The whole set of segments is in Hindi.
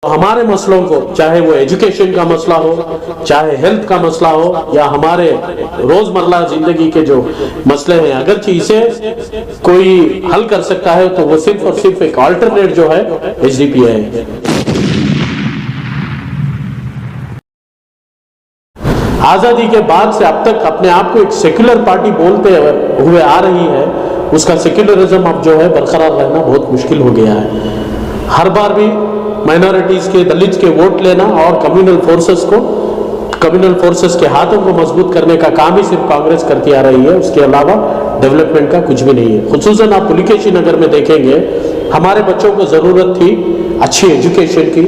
हमारे मसलों को, चाहे वो एजुकेशन का मसला हो, चाहे हेल्थ का मसला हो, या हमारे रोजमर्रा जिंदगी के जो मसले हैं, अगर इसे कोई हल कर सकता है तो वो सिर्फ और सिर्फ एक अल्टरनेट जो है एचडीपीआई है। आजादी के बाद से अब तक अपने आप को एक सेक्युलर पार्टी बोलते हुए आ रही है, उसका सेक्युलरिज्म अब जो है बरकरार रहना बहुत मुश्किल हो गया है। हर बार भी माइनॉरिटीज के, दलित के वोट लेना और कम्युनल फोर्सेस के हाथों को मजबूत करने का काम ही सिर्फ कांग्रेस करती आ रही है, उसके अलावा डेवलपमेंट का कुछ भी नहीं है। खुसूसन आप पुलिकेशी नगर में देखेंगे, हमारे बच्चों को जरूरत थी अच्छी एजुकेशन की,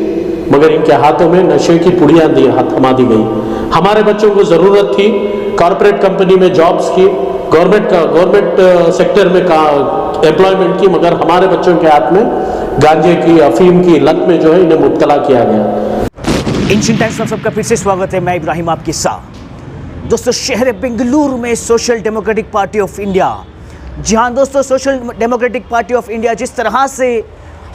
मगर इनके हाथों में नशे की पुड़ियां थमा दी गई। हमारे बच्चों को जरूरत थी कॉर्पोरेट कंपनी में जॉब्स की, गवर्नमेंट सेक्टर में एम्प्लॉयमेंट की, मगर हमारे बच्चों के हाथ में गांजे की, अफीम की लत में जो है इन्हें मुब्तला किया गया। इंडियन टाइम्स में सबका फिर से स्वागत है। मैं इब्राहिम आपके साथ। दोस्तों, शहर बेंगलुरु में social democratic party of India, जी हाँ दोस्तों, social democratic party of India जिस तरह से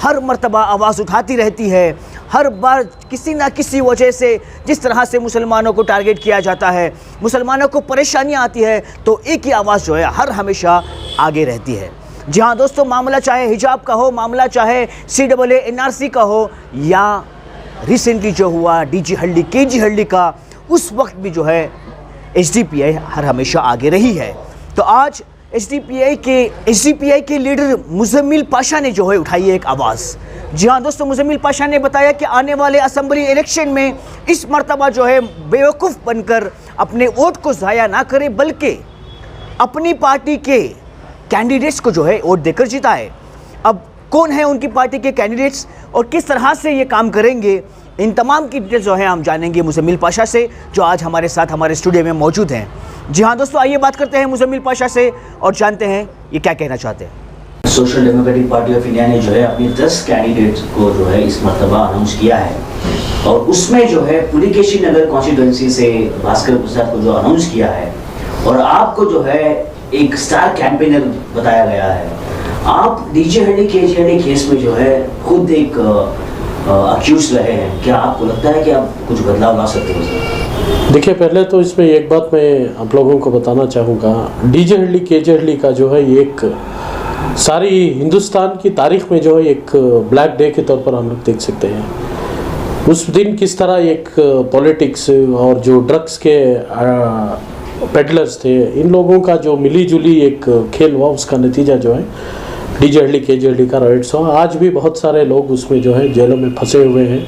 हर मर्तबा आवाज़ उठाती रहती है, हर बार किसी ना किसी वजह से जिस तरह से मुसलमानों को टारगेट किया जाता है, मुसलमानों को परेशानियां आती है, तो एक ही आवाज़ जो है हर हमेशा आगे रहती है। जी हाँ दोस्तों, मामला चाहे हिजाब का हो, मामला चाहे CAA NRC का हो, या रिसेंटली जो हुआ DG हल्डी KG हल्डी का, उस वक्त भी जो है HDPI हर हमेशा आगे रही है। तो आज HDPI के लीडर मुजम्मिल पाशा ने जो है उठाई है एक आवाज़। जी हाँ दोस्तों, मुजम्मिल पाशा ने बताया कि आने वाले असेंबली इलेक्शन में इस मर्तबा जो है बेवकूफ़ बनकर अपने वोट को ज़ाया ना करे, बल्कि अपनी पार्टी के कैंडिडेट्स को जो है वोट देकर जिताए। अब कौन है उनकी पार्टी के कैंडिडेट्स और किस तरह से ये काम करेंगे, इन तमाम की डिटेल्स जो है हम जानेंगे मुजम्मिल पाशा से, जो आज हमारे साथ हमारे स्टूडियो में मौजूद हैं। जी हाँ दोस्तों, आइए बात करते हैं मुजम्मिल पाशा से और जानते हैं ये क्या कहना चाहते हैं। Social democratic party of India ने जो है अपने 10 कैंडिडेट्स को जो है इस मरतबा अनाउंस किया है, और उसमें जो है पुलिकेशी नगर कॉन्स्टिट्यूएंसी से भास्कर प्रसाद को जो अनाउंस किया है, और आपको जो है एक स्टार कैंपेनर बताया गया है। आप DG हल्डी KG हल्डी केस में जो है खुद एक अक्यूज रहे हैं, क्या आपको लगता है कि आप कुछ बदलाव ला सकते हो? देखिए, पहले तो इसमें एक बात मैं आप लोगों को बताना चाहूँगा, DG हल्डी KG हल्डी का जो है एक सारी हिंदुस्तान की तारीख में जो है एक ब्लैक डे के तौर पर हम लोग देख सकते हैं। उस दिन किस तरह एक पॉलिटिक्स और जो ड्रग्स के पेडलर्स थे, इन लोगों का जो मिली जुली एक खेल हुआ, उसका नतीजा जो है DG हल्डी KG हल्डी का राइट्स हुआ। आज भी बहुत सारे लोग उसमें जो है जेलों में फंसे हुए हैं।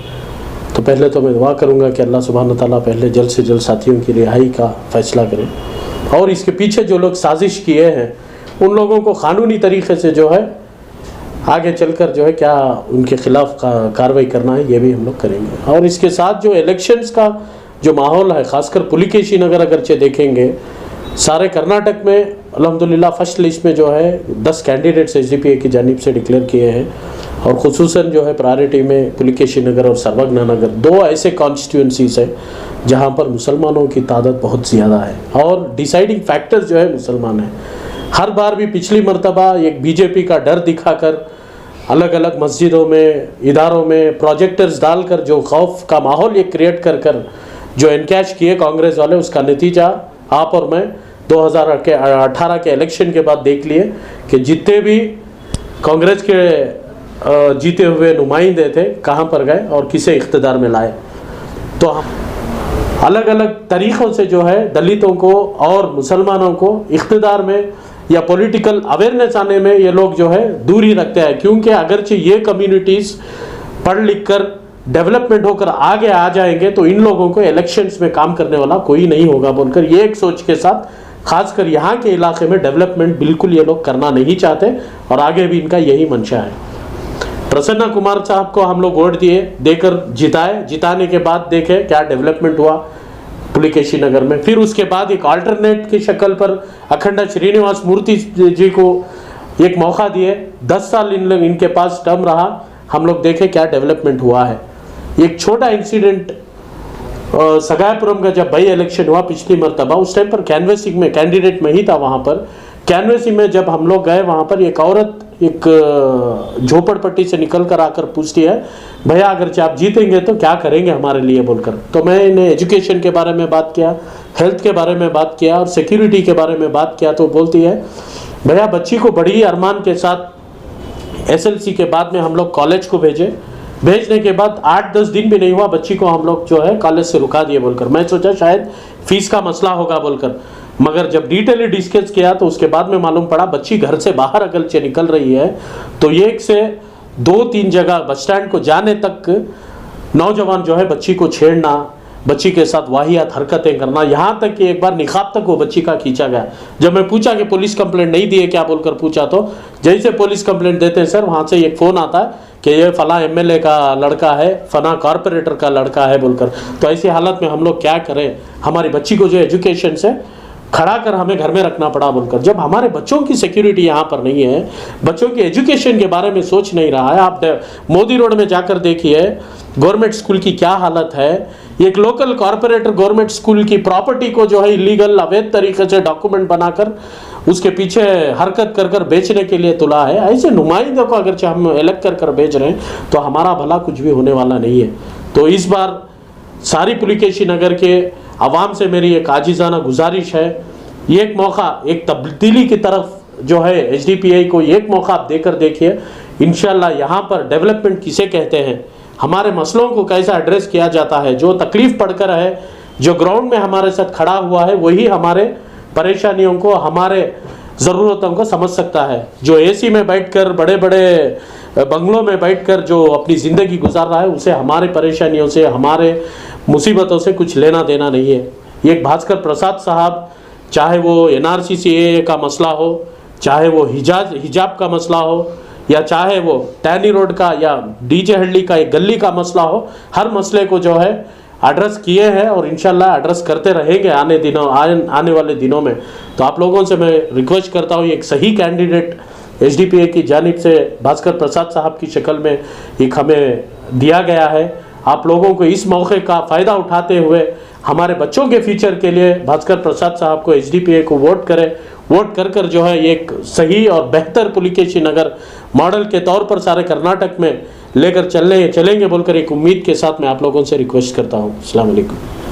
तो पहले तो मैं दुआ करूंगा कि अल्लाह सुब्हान ताला पहले जल्द से जल्द साथियों की रिहाई का फैसला करें, और इसके पीछे जो लोग साजिश किए हैं उन लोगों को कानूनी तरीके से जो है आगे चलकर जो है क्या उनके खिलाफ कार्रवाई करना है, ये भी हम लोग करेंगे। और इसके साथ जो इलेक्शंस का जो माहौल है, खासकर पुलिकेशी नगर अगरचे देखेंगे, सारे कर्नाटक में अल्हम्दुलिल्लाह फर्स्ट लिस्ट में जो है 10 कैंडिडेट्स HDPI की जानिब से डिक्लेयर किए हैं, और खुसूसन जो है प्रायोरिटी में पुलिकेशी नगर और सर्वज्ञा नगर, 2 ऐसे कॉन्स्टिट्यूंसीज हैं जहां पर मुसलमानों की तादाद बहुत ज़्यादा है, और डिसाइडिंग फैक्टर जो है मुसलमान है। हर बार भी पिछली मरतबा एक BJP का डर दिखाकर अलग अलग मस्जिदों में, इदारों में प्रोजेक्टर्स डालकर जो खौफ का माहौल ये क्रिएट कर जो एनकैश किए कांग्रेस वाले, उसका नतीजा आप और मैं 2018 के इलेक्शन के बाद देख लिए कि जितने भी कांग्रेस के जीते हुए नुमाइंदे थे कहाँ पर गए और किसे इख्तिदार में लाए। तो हम अलग अलग तरीक़ों से जो है दलितों को और मुसलमानों को इख्तिदार में या पॉलिटिकल अवेयरनेस आने में ये लोग जो है दूरी रखते हैं, क्योंकि अगरचे ये कम्युनिटीज़ पढ़ लिख कर डेवलपमेंट होकर आगे आ जाएंगे तो इन लोगों को इलेक्शंस में काम करने वाला कोई नहीं होगा बोलकर ये एक सोच के साथ, खासकर यहाँ के इलाके में डेवलपमेंट बिल्कुल ये लोग करना नहीं चाहते, और आगे भी इनका यही मंशा है। प्रसन्ना कुमार साहब को हम लोग वोट देकर जिताए, जिताने के बाद देखे क्या डेवलपमेंट हुआ पुलिकेशी नगर में। फिर उसके बाद एक अल्टरनेट की शक्ल पर अखंडा श्रीनिवास मूर्ति जी को एक मौका दिए, 10 साल इनके पास टर्म रहा, हम लोग देखे क्या डेवलपमेंट हुआ है। एक छोटा इंसिडेंट सगायपुरम का जब बाई इलेक्शन हुआ पिछली मरतबा, उस टाइम पर कैनवेसिंग में कैंडिडेट में ही था, वहाँ पर कैनवेसिंग में जब हम लोग गए, वहाँ पर एक औरत एक झोपड़पट्टी से निकल कर आकर पूछती है, भैया अगर आप जीतेंगे तो क्या करेंगे हमारे लिए बोलकर। तो मैंने एजुकेशन के बारे में बात किया, हेल्थ के बारे में बात किया और सिक्योरिटी के बारे में बात किया। तो बोलती है, भैया बच्ची को बड़ी अरमान के साथ एसएलसी के बाद में हम लोग कॉलेज को भेजने के बाद 8-10 दिन भी नहीं हुआ, बच्ची को हम लोग जो है कॉलेज से रुका दिए बोलकर। मैं सोचा शायद फीस का मसला होगा बोलकर, मगर जब डिटेली डिस्कस किया तो उसके बाद में मालूम पड़ा बच्ची घर से बाहर अगर से निकल रही है तो 1 से 2-3 जगह बस स्टैंड को जाने तक नौजवान जो है बच्ची को छेड़ना, बच्ची के साथ वाहियात हरकतें करना, यहाँ तक कि एक बार निकाब तक वो बच्ची का खींचा गया। जब मैं पूछा कि पुलिस कंप्लेंट नहीं दी है क्या बोलकर पूछा, तो जैसे पुलिस कंप्लेंट देते हैं सर, वहाँ से एक फ़ोन आता है कि ये फला एमएलए का लड़का है, फला कॉरपोरेटर का लड़का है बोलकर। तो ऐसी हालत में हम लोग क्या करें, हमारी बच्ची को जो एजुकेशन से खड़ा कर हमें घर में रखना पड़ा बोलकर। जब हमारे बच्चों की सिक्योरिटी यहाँ पर नहीं है, बच्चों के एजुकेशन के बारे में सोच नहीं रहा है। आप मोदी रोड में जाकर देखिए गवर्नमेंट स्कूल की क्या हालत है। एक लोकल कॉरपोरेटर गवर्नमेंट स्कूल की प्रॉपर्टी को जो है इलीगल अवैध तरीके से डॉक्यूमेंट बनाकर उसके पीछे हरकत कर कर बेचने के लिए तुला है। ऐसे नुमाइंदों को अगर हम इलेक्ट कर कर बेच रहे हैं तो हमारा भला कुछ भी होने वाला नहीं है। तो इस बार सारी पुलिकेशी नगर के आवाम से मेरी एक आजिज़ाना गुजारिश है, एक मौका, एक तब्दीली की तरफ जो है एचडीपीआई को एक मौका आप देकर देखिए। इंशाल्लाह यहाँ पर डेवलपमेंट किसे कहते हैं, हमारे मसलों को कैसा एड्रेस किया जाता है, जो तकलीफ़ पड़कर है, जो ग्राउंड में हमारे साथ खड़ा हुआ है वही हमारे परेशानियों को, हमारे ज़रूरतों को समझ सकता है। जो एसी में बैठकर, बड़े बड़े बंगलों में बैठकर जो अपनी ज़िंदगी गुजार रहा है, उसे हमारे परेशानियों से, हमारे मुसीबतों से कुछ लेना देना नहीं है। एक भास्कर प्रसाद साहब, चाहे वो एनआरसी सीएए का मसला हो, चाहे वो हिजाब का मसला हो, या चाहे वो टैनी रोड का या डीजे हल्ली का एक गली का मसला हो, हर मसले को जो है एड्रेस किए हैं और इंशाल्लाह एड्रेस करते रहेंगे आने वाले दिनों में। तो आप लोगों से मैं रिक्वेस्ट करता हूँ, एक सही कैंडिडेट एचडीपीआई की जानिब से भास्कर प्रसाद साहब की शक्ल में एक हमें दिया गया है। आप लोगों को इस मौके का फ़ायदा उठाते हुए हमारे बच्चों के फ्यूचर के लिए भास्कर प्रसाद साहब को, एचडीपीआई को वोट करें। वोट कर कर जो है एक सही और बेहतर पुलिकेशी नगर मॉडल के तौर पर सारे कर्नाटक में लेकर चलेंगे बोलकर एक उम्मीद के साथ मैं आप लोगों से रिक्वेस्ट करता हूँ। अस्सलाम वालेकुम।